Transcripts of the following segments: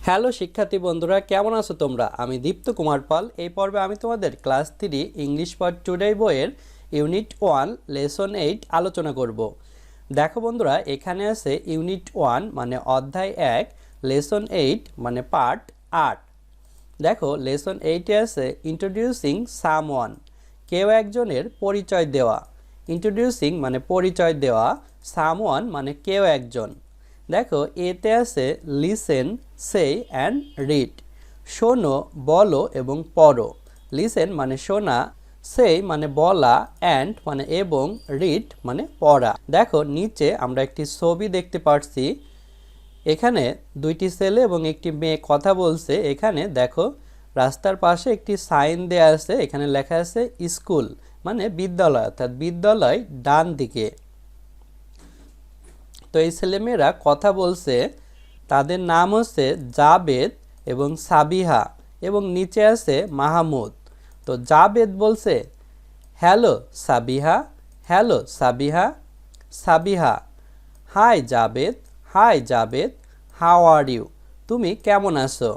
Hello শিক্ষার্থী বন্ধুরা, কেমন আছো তোমরা? আমি দীপ্ত কুমার পাল। এই পর্বে আমি তোমাদের ক্লাস 3 ইংলিশ ফর টুডে বইয়ের ইউনিট 1 লেসন 8 আলোচনা করব। দেখো বন্ধুরা, এখানে আছে ইউনিট 1 মানে অধ্যায় 1, লেসন 8 মানে পার্ট 8। দেখো লেসন 8 এ আছে ইন্ট্রোডিউসিং সামওয়ান, কেউ একজনের পরিচয় দেওয়া। ইন্ট্রোডিউসিং মানে পরিচয় দেওয়া, সামওয়ান মানে কেউ একজন। দেখো এতে আছে লিসেন, সে অ্যান্ড রিড, শোনো, বলো এবং পড়ো। লিসেন মানে শোনা, সে মানে বলা, অ্যান্ড মানে এবং, রিড মানে পড়া। দেখো নিচে আমরা একটি ছবি দেখতে পাচ্ছি। এখানে দুইটি ছেলে এবং একটি মেয়ে কথা বলছে। এখানে দেখো রাস্তার পাশে একটি সাইন দেয়া আছে, এখানে লেখা আছে স্কুল মানে বিদ্যালয়, অর্থাৎ বিদ্যালয় ডান দিকে। তো এই ছেলেমেয়েরা কথা বলছে, তাদের নাম হচ্ছে জাবেদ এবং সাবিহা এবং নিচে আছে মাহমুদ। তো জাবেদ বলছে hello Sabiha, hello Sabiha. Sabiha hi Jabed, hi Jabed, how are you, তুমি কেমন আছো?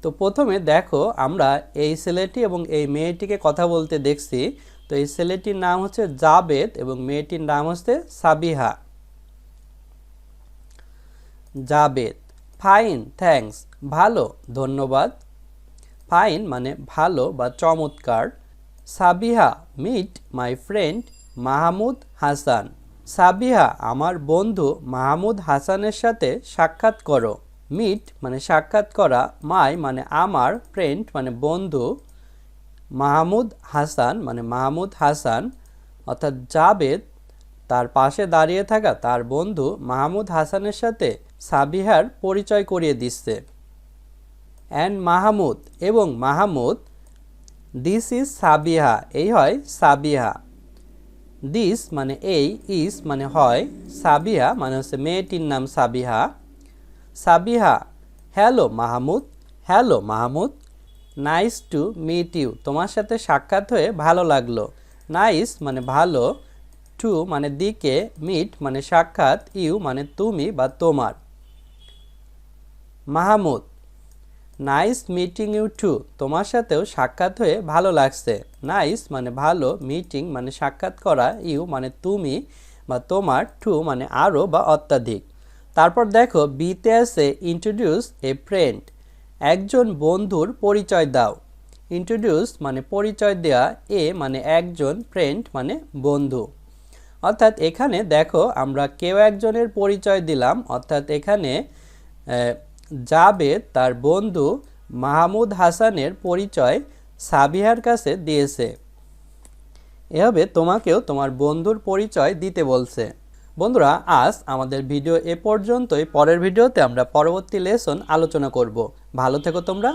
তো প্রথমে দেখো আমরা এই ছেলেটি এবং এই মেয়েটিকে কথা বলতে দেখছি। তো এই ছেলেটির নাম হচ্ছে জাবেদ এবং মেয়েটির নাম হচ্ছে সাবিহা। জাবেদ ফাইন থ্যাঙ্কস, ভালো ধন্যবাদ। ফাইন মানে ভালো বা চমৎকার। Sabiha meet my friend Mahmud Hasan, Sabiha আমার বন্ধু মাহমুদ হাসানের সাথে সাক্ষাৎ করো। মিট মানে সাক্ষাৎ করা, মাই মানে আমার, ফ্রেন্ড মানে বন্ধু, মাহমুদ হাসান মানে মাহমুদ হাসান, অর্থাৎ জাবেদ তার পাশে দাঁড়িয়ে থাকা তার বন্ধু মাহমুদ হাসানের সাথে সাবিহার পরিচয় করিয়ে দিচ্ছে। অ্যান্ড মাহমুদ এবং মাহমুদ, দিস ইজ সাবিহা এই হয় সাবিহা। দিস মানে এই, ইজ মানে হয়, সাবিহা মানে হচ্ছে মেয়েটির নাম Sabiha. Sabiha hello Mahmud, hello Mahmud, nice to meet you, তোমার সাথে সাক্ষাৎ হয়ে ভালো লাগলো। নাইস মানে ভালো, টু মানে দিকে, মিট মানে সাক্ষাৎ, ইউ মানে তুমি বা তোমার। Mahmud nice meeting you too, তোমার সাথেও সাক্ষাৎ হয়ে ভালো লাগছে। নাইস মানে ভালো, মিটিং মানে সাক্ষাৎ করা, ইউ মানে তুমি বা তোমার, টু মানে আরও বা অত্যাধিক। তারপর দেখো বিতে আছে ইন্ট্রোডিউস এ ফ্রেন্ড, একজন বন্ধুর পরিচয় দাও। ইন্ট্রোডিউস মানে পরিচয় দেওয়া, এ মানে একজন, ফ্রেন্ড মানে বন্ধু। অর্থাৎ এখানে দেখো আমরা কেউ একজনের পরিচয় দিলাম, অর্থাৎ এখানে জাবেদ তার বন্ধু মাহমুদ হাসানের পরিচয় সাবিহার কাছে দিয়েছে। এভাবে তোমাকেও তোমার বন্ধুর পরিচয় দিতে বলছে। বন্ধুরা আজ আমাদের ভিডিও এ পর্যন্তই। পরের ভিডিওতে আমরা পরবর্তী লেসন আলোচনা করব। ভালো থেকো তোমরা।